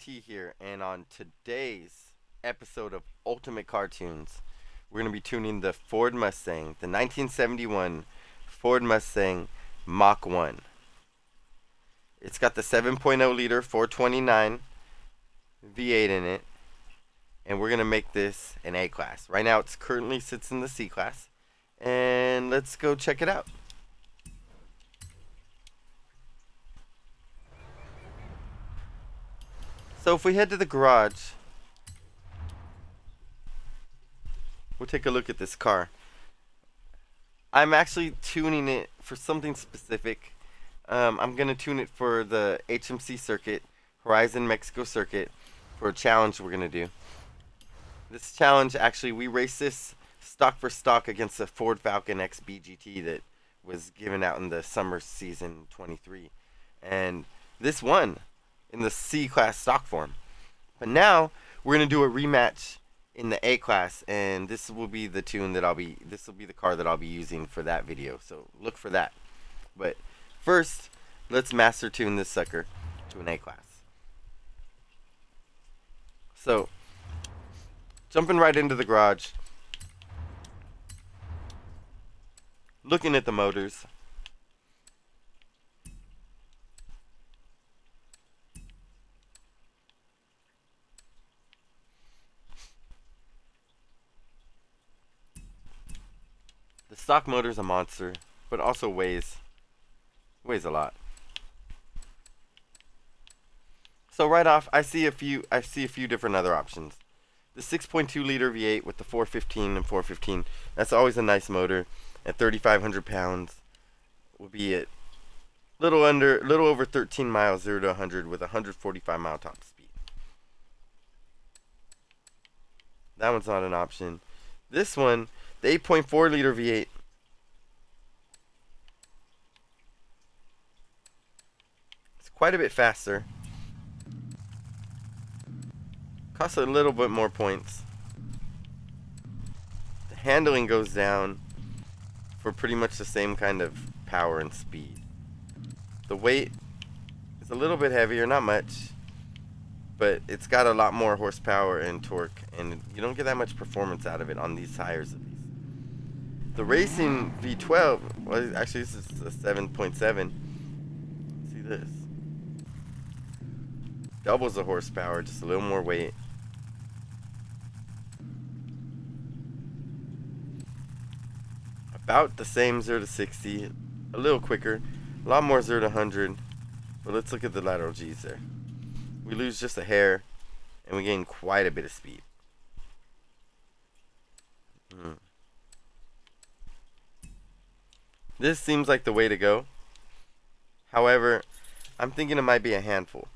T here, and on today's episode of Ultimate Cartoons, we're going to be tuning the Ford Mustang, the 1971 Ford Mustang Mach 1. It's got the 7.0 liter 429 V8 in it, and we're going to make this an A class. Right now, it currently sits in the C class, and let's go check it out. So if we head to the garage, we'll take a look at this car. I'm actually tuning it for something specific. I'm going to tune it for the HMC circuit, Horizon Mexico circuit, for a challenge we're going to do. This challenge, actually, we raced this stock for stock against the Ford Falcon XB GT that was given out in the summer season 23. And this won in the C class stock form. But now we're going to do a rematch in the A class, and this will be the tune that this will be the car that I'll be using for that video. So look for that. But first, let's master tune this sucker to an A class. So, jumping right into the garage, looking at the motors. The stock motor's a monster, but also weighs a lot. So right off, I see a few different other options. The 6.2 liter V8 with the 415 and 415. That's always a nice motor. At 3,500 pounds, will be at little over 13 miles 0 to 100 with 145 mile top speed. That one's not an option. This one, the 8.4 liter V8. It's quite a bit faster. Costs a little bit more points. The handling goes down for pretty much the same kind of power and speed. The weight is a little bit heavier, not much, but it's got a lot more horsepower and torque, and you don't get that much performance out of it on these tires at least. The racing V12, well, actually this is a 7.7. See this. Doubles the horsepower, just a little more weight. About the same 0 to 60, a little quicker, a lot more 0 to 100. But let's look at the lateral G's there. We lose just a hair, and we gain quite a bit of speed. This seems like the way to go. However, I'm thinking it might be a handful.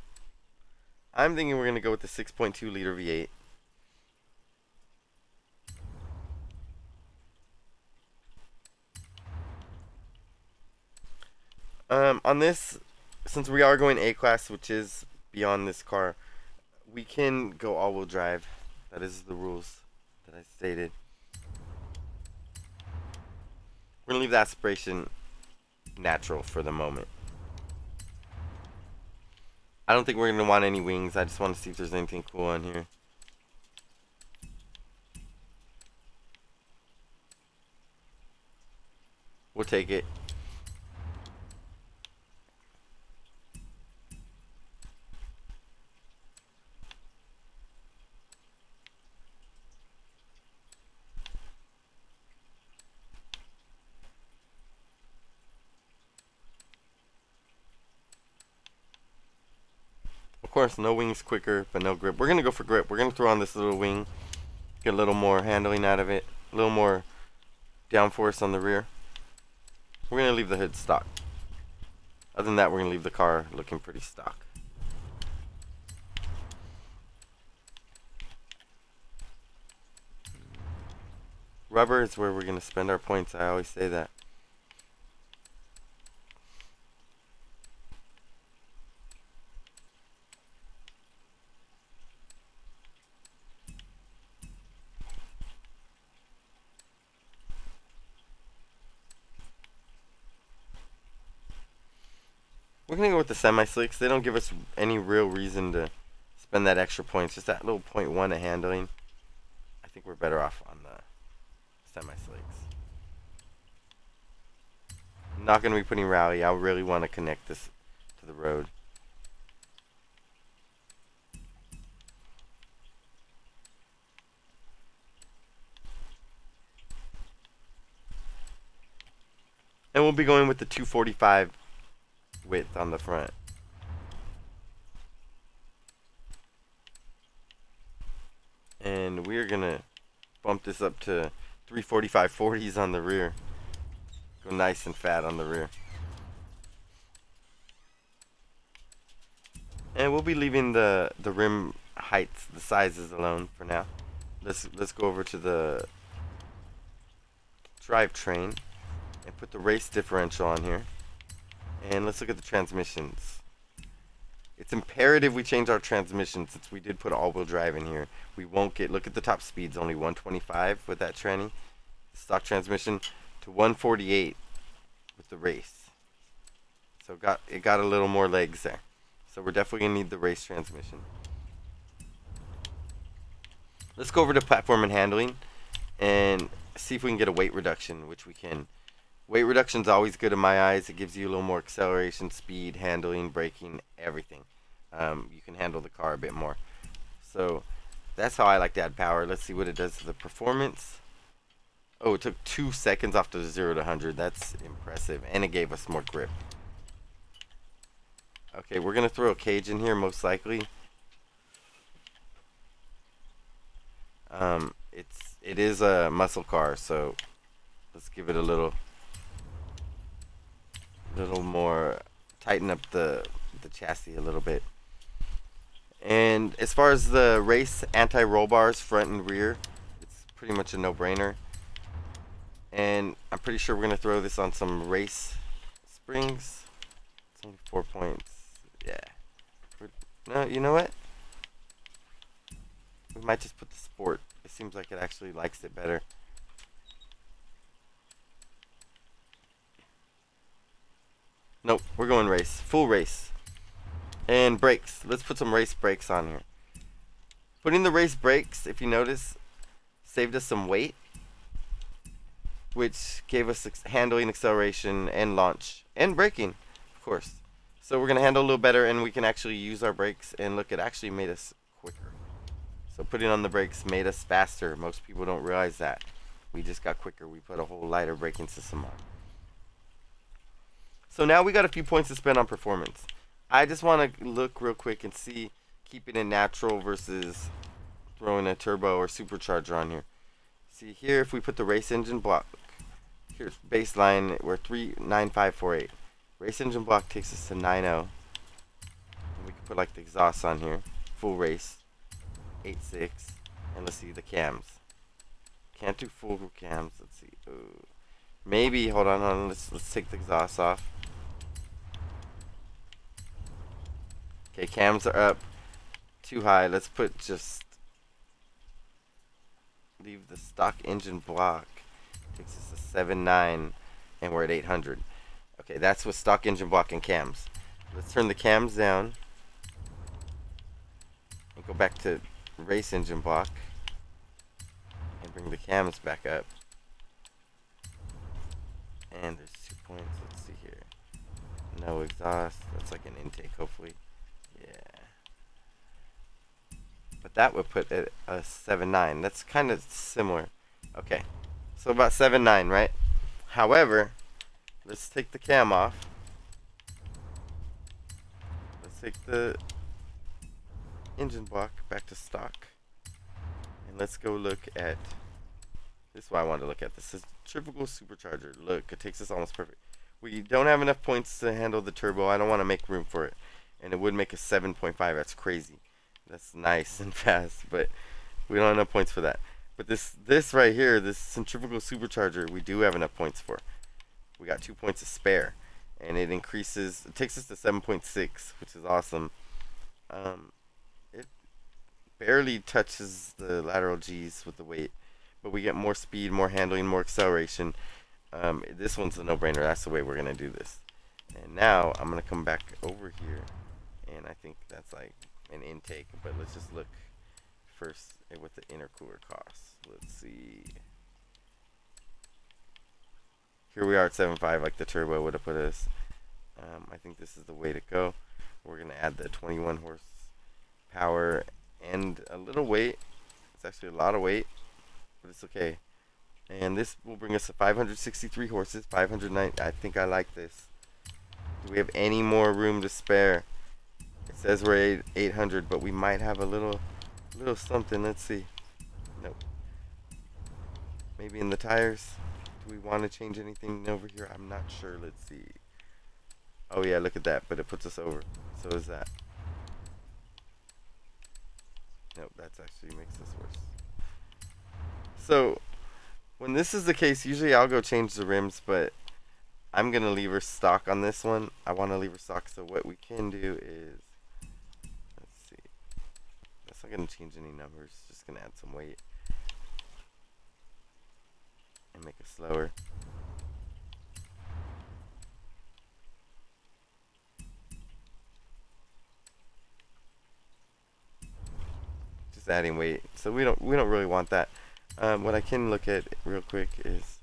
I'm thinking we're going to go with the 6.2 liter V8. On this, since we are going A class, which is beyond this car, we can go all-wheel drive. That is the rules that I stated. We're going to leave the aspiration natural for the moment. I don't think we're going to want any wings. I just want to see if there's anything cool on here. We'll take it. Of course, no wings quicker, but no grip. We're going to go for grip. We're going to throw on this little wing, get a little more handling out of it, a little more downforce on the rear. We're going to leave the hood stock. Other than that, we're going to leave the car looking pretty stock. Rubber is where we're going to spend our points. I always say that. We're going to go with the semi-slicks. They don't give us any real reason to spend that extra points, just that little 0.1 of handling, I think we're better off on the semi-slicks. I'm not going to be putting rally. I really want to connect this to the road. And we'll be going with the 245 width on the front. And we're going to bump this up to 345/40s on the rear. Go nice and fat on the rear. And we'll be leaving the rim heights, the sizes alone for now. Let's go over to the drivetrain and put the race differential on here. And let's look at the transmissions. It's imperative we change our transmission since we did put all-wheel drive in here. We won't get, look at the top speeds, only 125 with that tranny. Stock transmission to 148 with the race. So it got a little more legs there. So we're definitely going to need the race transmission. Let's go over to platform and handling and see if we can get a weight reduction, which we can. Weight reduction is always good in my eyes. It gives you a little more acceleration, speed, handling, braking, everything. You can handle the car a bit more. So that's how I like to add power. Let's see what it does to the performance. Oh, it took 2 seconds off the 0 to 100. That's impressive. And it gave us more grip. Okay, we're going to throw a cage in here most likely. It is a muscle car, so let's give it a little more, tighten up the chassis a little bit. And as far as the race anti-roll bars front and rear, it's pretty much a no-brainer. And I'm pretty sure we're going to throw this on some race springs. It's only 4 points. Yeah. No, you know what? We might just put the sport. It seems like it actually likes it better. Nope, we're going race. Full race. And brakes. Let's put some race brakes on here. Putting the race brakes, if you notice, saved us some weight, which gave us handling, acceleration, and launch, and braking, of course. So we're going to handle a little better, and we can actually use our brakes, and look, it actually made us quicker. So putting on the brakes made us faster. Most people don't realize that. We just got quicker. We put a whole lighter braking system on. So now we got a few points to spend on performance. I just want to look real quick and see keeping it natural versus throwing a turbo or supercharger on here. See here, if we put the race engine block, here's baseline, we're 39548. Race engine block takes us to 90. And we can put like the exhaust on here, full race, 8.6, and let's see the cams. Can't do full cams. Let's see. Ooh. Maybe hold on. Let's take the exhaust off. Okay, cams are up too high. Let's put just leave the stock engine block. Takes us to 7.9, and we're at 800. Okay, that's with stock engine block and cams. Let's turn the cams down and go back to race engine block and bring the cams back up. And there's 2 points. Let's see here. No exhaust. That's like an intake, hopefully. Yeah. But that would put it a 7.9. That's kind of similar. Okay. So about 7.9, right? However, let's take the cam off. Let's take the engine block back to stock. And let's go look at, this is what I wanted to look at. This is typical supercharger. Look, it takes us almost perfect. We don't have enough points to handle the turbo. I don't want to make room for it. And it would make a 7.5. That's crazy. That's nice and fast, but we don't have enough points for that. But this right here, this centrifugal supercharger, we do have enough points for. We got 2 points to spare. And it increases, it takes us to 7.6, which is awesome. It barely touches the lateral G's with the weight. But we get more speed, more handling, more acceleration. This one's a no-brainer. That's the way we're going to do this. And now I'm going to come back over here. And I think that's like an intake, but let's just look first at what the intercooler costs. Let's see. Here we are at 7.5, like the turbo would have put us. I think this is the way to go. We're going to add the 21 horsepower and a little weight. It's actually a lot of weight, but it's okay. And this will bring us to 563 horses, 509. I think I like this. Do we have any more room to spare? It says we're 800, but we might have a little something. Let's see. Nope. Maybe in the tires. Do we want to change anything over here? I'm not sure. Let's see. Oh yeah, look at that. But it puts us over. So is that. Nope, that's actually makes this worse. So when this is the case, usually I'll go change the rims, but I'm going to leave her stock on this one. I want to leave her stock, so what we can do is, let's see. That's not going to change any numbers. Just going to add some weight and make it slower. Just adding weight. So we don't really want that. What I can look at real quick is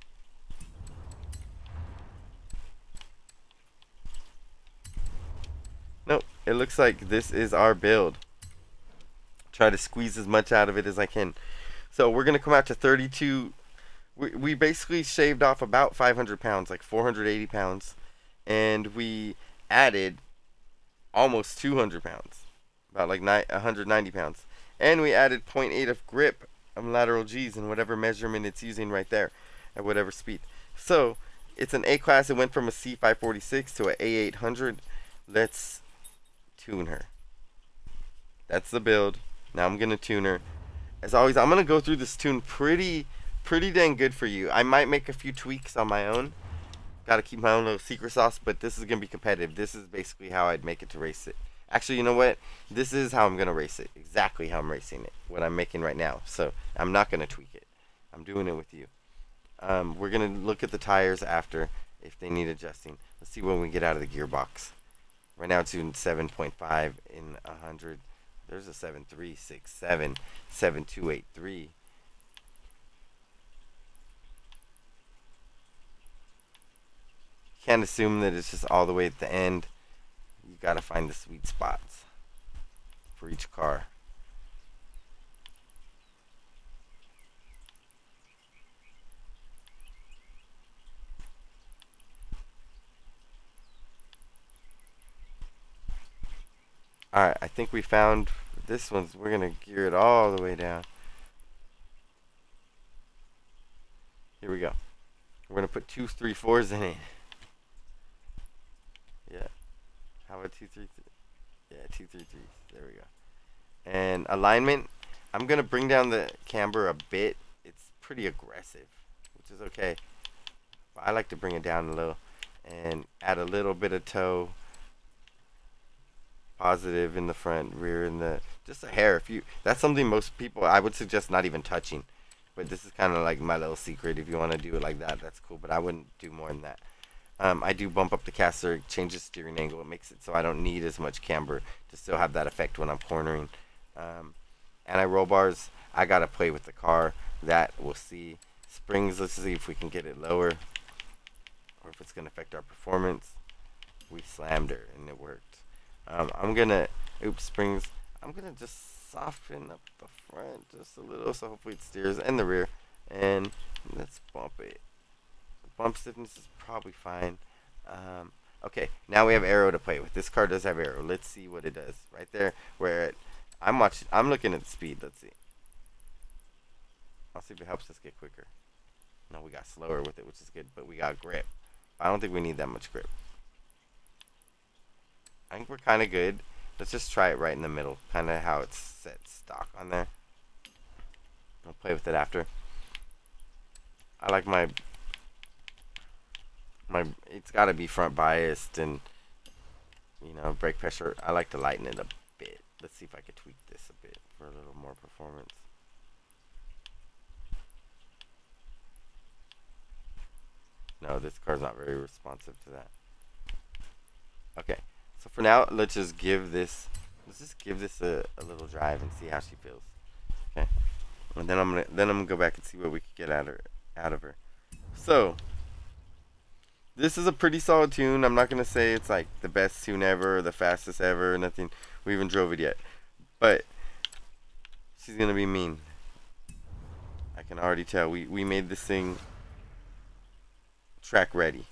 nope, it looks like this is our build. Try to squeeze as much out of it as I can. So we're going to come out to 32. We basically shaved off about 500 pounds, like 480 pounds. And we added almost 200 pounds. About like 190 pounds. And we added 0.8 of grip on lateral G's in whatever measurement it's using right there at whatever speed. So it's an A class. It went from a C546 to an A800. Let's tune her. That's the build. Now I'm gonna tune her. As always, I'm gonna go through this tune pretty dang good for you. I might make a few tweaks on my own. Gotta keep my own little secret sauce, but this is gonna be competitive. This is basically how I'd make it to race it. Actually, you know what? This is how I'm gonna race it. Exactly how I'm racing it. What I'm making right now. So I'm not gonna tweak it. I'm doing it with you. We're gonna look at the tires after if they need adjusting. Let's see when we get out of the gearbox. Right now it's doing 7.5 in 100. There's a 7.367, 7.283. Can't assume that it's just all the way at the end. You gotta find the sweet spots for each car. Alright, I think we found this one's. We're gonna gear it all the way down. Here we go. We're gonna put 2 3 4s in it. Yeah. How about 2 3 3? Yeah, 2 3 3s. There we go. And alignment, I'm gonna bring down the camber a bit. It's pretty aggressive, which is okay. But I like to bring it down a little and add a little bit of toe. Positive in the front, rear in the, just a hair. If you, that's something most people, I would suggest not even touching. But this is kind of like my little secret. If you want to do it like that, that's cool. But I wouldn't do more than that. I do bump up the caster, change the steering angle. It makes it so I don't need as much camber to still have that effect when I'm cornering. Anti-roll bars, I gotta play with the car. That we'll see. Springs, let's see if we can get it lower, or if it's gonna affect our performance. We slammed her and it worked. I'm gonna, springs, I'm gonna just soften up the front just a little, so hopefully it steers, and the rear, and let's bump it. Bump stiffness is probably fine. Okay, now we have aero to play with. This car does have aero. Let's see what it does. Right there, where I'm looking at the speed. Let's see. I'll see if it helps us get quicker. No, we got slower with it, which is good, but we got grip. I don't think we need that much grip. I think we're kind of good. Let's just try it right in the middle. Kind of how it's set stock on there. I'll play with it after. I like my it's got to be front biased, and you know, brake pressure. I like to lighten it a bit. Let's see if I can tweak this a bit for a little more performance. No, this car's not very responsive to that. Okay. So for now, let's just give this Let's just give this a little drive and see how she feels. Okay. And then I'm gonna go back and see what we can get out of her. So this is a pretty solid tune. I'm not gonna say it's like the best tune ever or the fastest ever. Nothing. We even drove it yet. But she's gonna be mean. I can already tell. We made this thing track ready.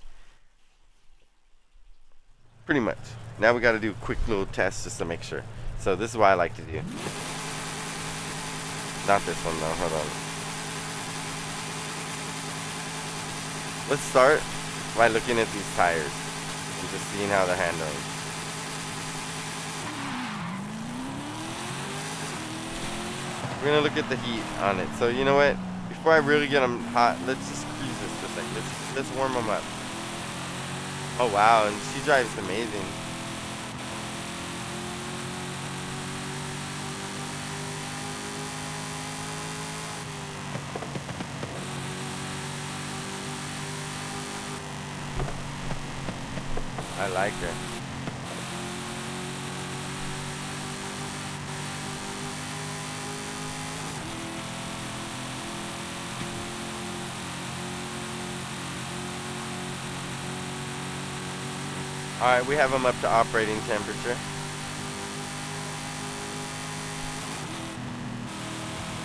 Pretty much. Now we gotta do a quick little test just to make sure. So this is what I like to do. Not this one though. Hold on. Let's start by looking at these tires and just seeing how they're handling. We're gonna look at the heat on it. So you know what? Before I really get them hot, let's just cruise this for a second. Let's warm them up. Oh wow, and she drives amazing. I like her. Alright, we have them up to operating temperature.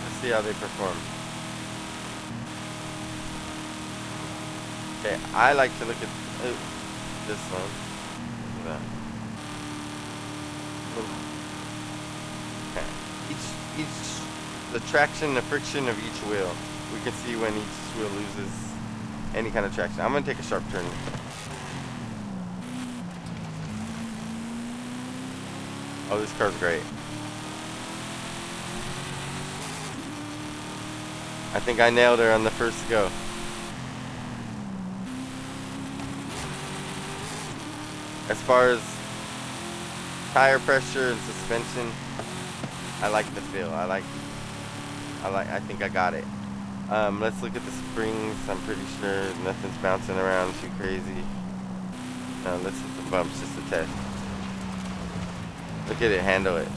Let's see how they perform. Okay, I like to look at this one. Look at that. Okay. The traction, the friction of each wheel. We can see when each wheel loses any kind of traction. I'm gonna take a sharp turn. Oh, this car's great. I think I nailed her on the first go. As far as tire pressure and suspension, I like the feel. I think I got it. Let's look at the springs. I'm pretty sure nothing's bouncing around too crazy. Let's hit some bumps just to test. Look at it handle it.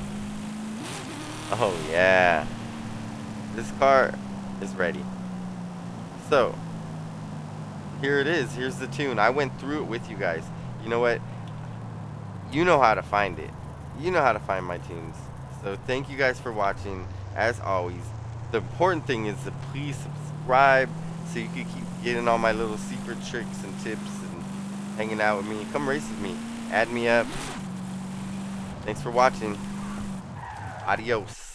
Oh yeah. This car is ready. So, here it is. Here's the tune. I went through it with you guys. You know what? You know how to find it. You know how to find my tunes. So thank you guys for watching. As always, the important thing is to please subscribe so you can keep getting all my little secret tricks and tips and hanging out with me. Come race with me. Add me up. Thanks for watching. Adios.